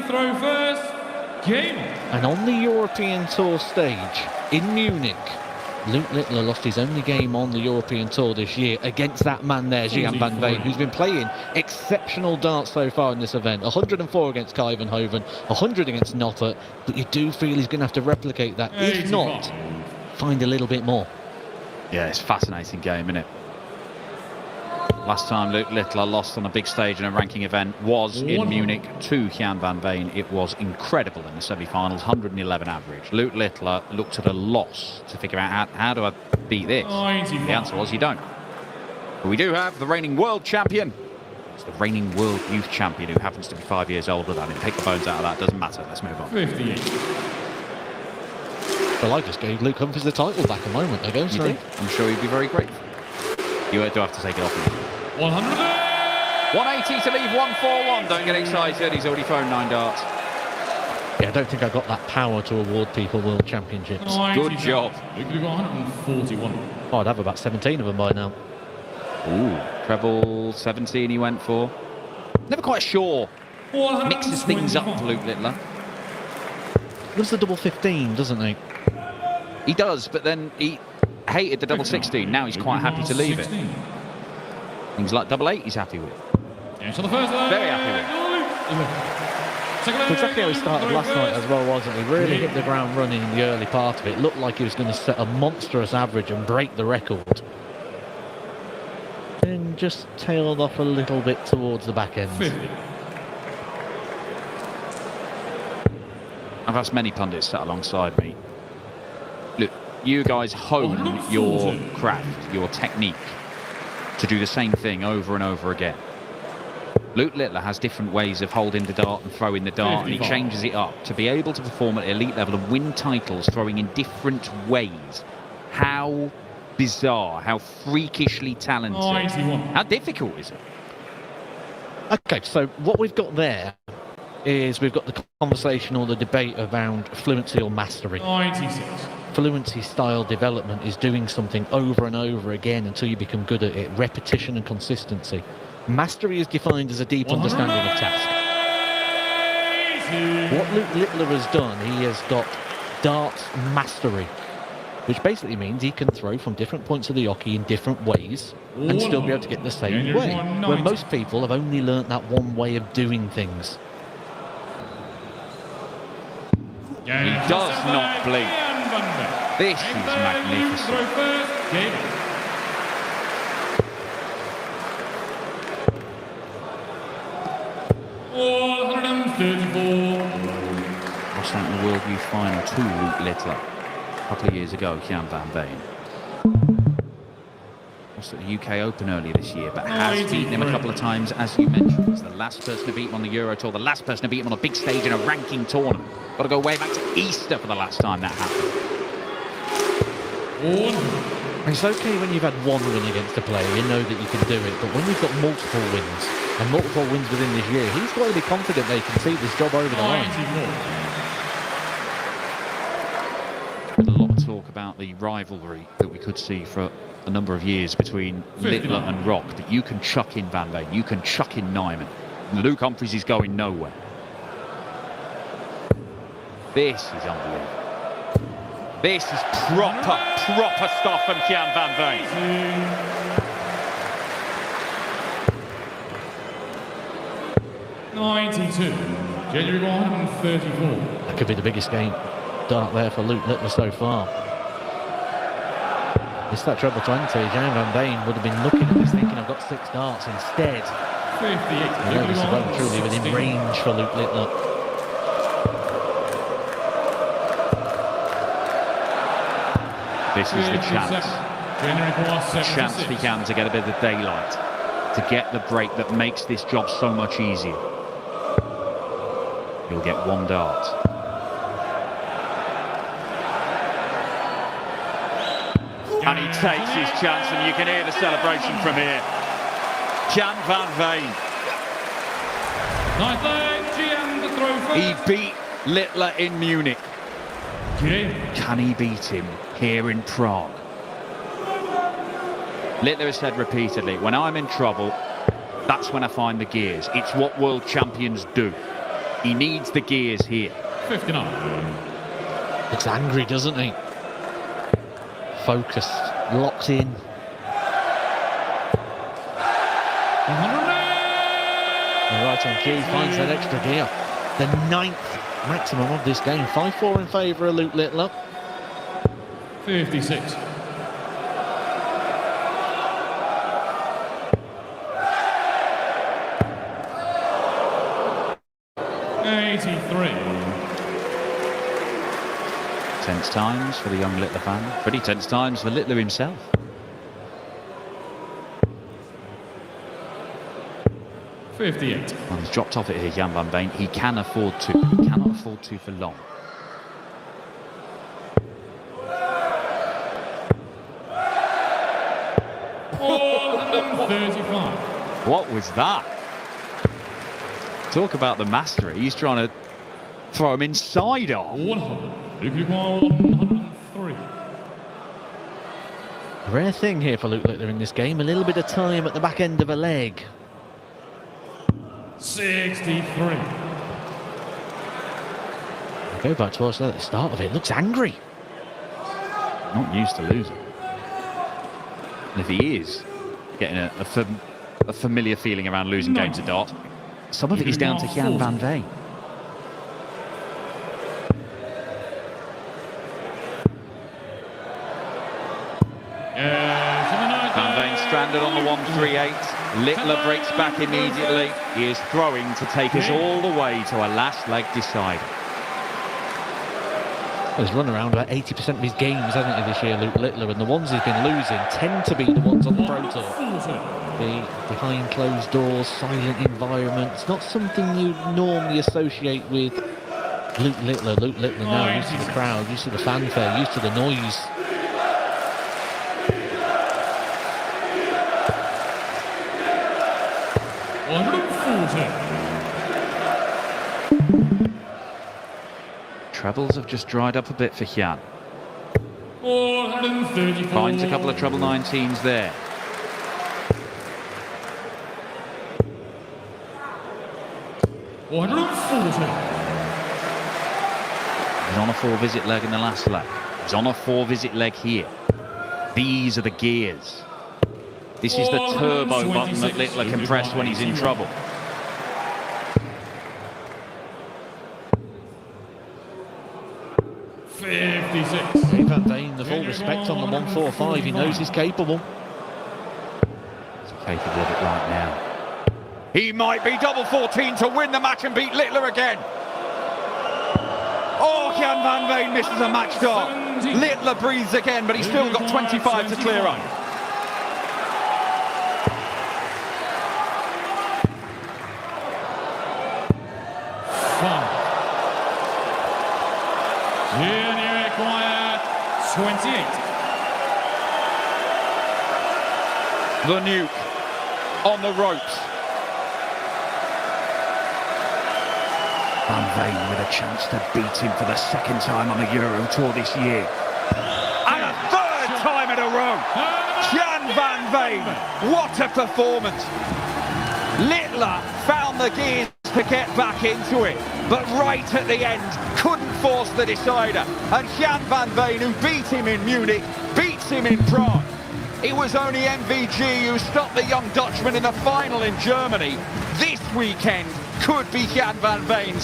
throw first. Game. And on the European Tour stage in Munich, Luke Littler lost his only game on the European Tour this year against that man there, Gian van Veen, who's been playing exceptional darts so far in this event. 104 against Kai van Hoven, 100 against Noppert, but you do feel he's going to have to replicate that. If not, find a little bit more. Yeah, it's a fascinating game, isn't it? Last time Luke Littler lost on a big stage in a ranking event was in Munich to Gian van Veen. It was incredible in the semi-finals, 111 average. Luke Littler looked at a loss to figure out how do I beat this? The answer was you don't. But we do have the reigning world champion. It's the reigning world youth champion who happens to be 5 years older than him. Take the bones out of that, doesn't matter. Let's move on. 58. Well, I just gave Luke Humphries the title back a moment ago. You did? I'm sure he'd be very grateful. You do have to take it off him. 100. 180 to leave 141. Don't get excited. He's already thrown 9 darts. Yeah, I don't think I got that power to award people world championships. Good job. Luke got 141. Oh, I'd have about 17 of them by now. Ooh, treble 17 he went for. Never quite sure. Mixes things up, Luke Littler. Loves the double 15, doesn't he? He does, but then he hated the double 16. Now he's quite happy to leave it. Things like double 8 he's happy with. Very happy with. That's exactly how he started last night as well, wasn't he? Really hit the ground running in the early part of it. Looked like he was going to set a monstrous average and break the record. Then just tailed off a little bit towards the back end. 50. I've asked many pundits sat alongside me. Look, you guys hone your craft, your technique, to do the same thing over and over again. Luke Littler has different ways of holding the dart and throwing the dart, and he changes it up to be able to perform at elite level and win titles throwing in different ways. How bizarre, how freakishly talented, how difficult is it? Okay, so what we've got there is we've got the conversation or the debate around fluency or mastery. 96. Fluency style development is doing something over and over again until you become good at it. Repetition and consistency. Mastery is defined as a deep understanding of task. What Luke Littler has done, he has got darts mastery, which basically means he can throw from different points of the hockey in different ways and still be able to get the same way, where most people have only learnt that one way of doing things. He does not blink. This is magnificent. Lost out in the World Youth Final to Luke Littler a couple of years ago, Gian van Veen. Lost at the UK Open earlier this year, but has beaten him a couple of times, as you mentioned. He's the last person to beat him on the Euro Tour, the last person to beat him on a big stage in a ranking tournament. Got to go way back to Easter for the last time that happened. It's okay when you've had one win against a player, you know that you can do it, but when you've got multiple wins, and multiple wins within this year, he's got to be confident they can see this job over the line. There's a lot of talk about the rivalry that we could see for a number of years between Littler and Rock, but you can chuck in Van Veen, you can chuck in Nyman. Luke Humphries is going nowhere. This is unbelievable. This is proper stuff from Gian van Veen. 92. January 134. That could be the biggest game dart there for Luke Littler so far. It's that treble 20. Gian van Veen would have been looking at this thinking, I've got 6 darts instead. 58. You know, this is well truly within range for Luke Littler. This is the chance. The chance he can to get a bit of daylight, to get the break that makes this job so much easier. You'll get 1 dart. And he takes his chance, and you can hear the celebration from here. Gian van Veen. He beat Littler in Munich. Can he beat him here in Prague? Littler has said repeatedly, when I'm in trouble, that's when I find the gears. It's what world champions do. He needs the gears here. 59. Looks angry, doesn't he? Focused, locked in. 108. Right on cue, finds that extra gear. The 9th maximum of this game. 5-4 in favour of Luke Littler. 56. Tense times for the young Littler fan. Pretty tense times for Littler himself. Well, he's dropped off it here, Gian van Veen. He can afford to. He cannot afford to for long. What was that? Talk about the mastery. He's trying to throw him inside on. 103. Rare thing here for Luke Littler in this game. A little bit of time at the back end of a leg. 63. Go back to us at the start of it. Looks angry. Not used to losing. And if he is getting a familiar feeling around losing games of dart, some of it is down to Gian van Veen. Van Veen stranded on the 138. Littler breaks back immediately. He is throwing to take us all the way to a last leg decider. He's run around about 80% of his games, hasn't he, this year, Luke Littler, and the ones he's been losing tend to be the ones on the Pro Tour. The behind closed doors, silent environments, not something you normally associate with Luke Littler. Luke Littler now used to the crowd, used to the fanfare, used to the noise. Trebles have just dried up a bit for Gian. 434. Finds a couple of treble 19s there. He's on a 4-visit leg in the last leg. He's on a 4-visit leg here. These are the gears. This is the turbo button that Littler can press when he's in trouble. Van Veen, the full respect on the 145. He knows he's capable. He's capable of it right now. He might be double 14 to win the match and beat Littler again. Oh, Gian van Veen misses a match dart. Littler breathes again, but he's still got 25 to clear up. Here you require 28. The nuke on the ropes. Van Veen with a chance to beat him for the second time on the Euro Tour this year. And a third time in a row. Gian van Veen, what a performance. Littler found the gears to get back into it, but right at the end couldn't force the decider, and Gian van Veen, who beat him in Munich, beats him in Prague. It was only MVG who stopped the young Dutchman in the final in Germany. This weekend could be Gian van Veen's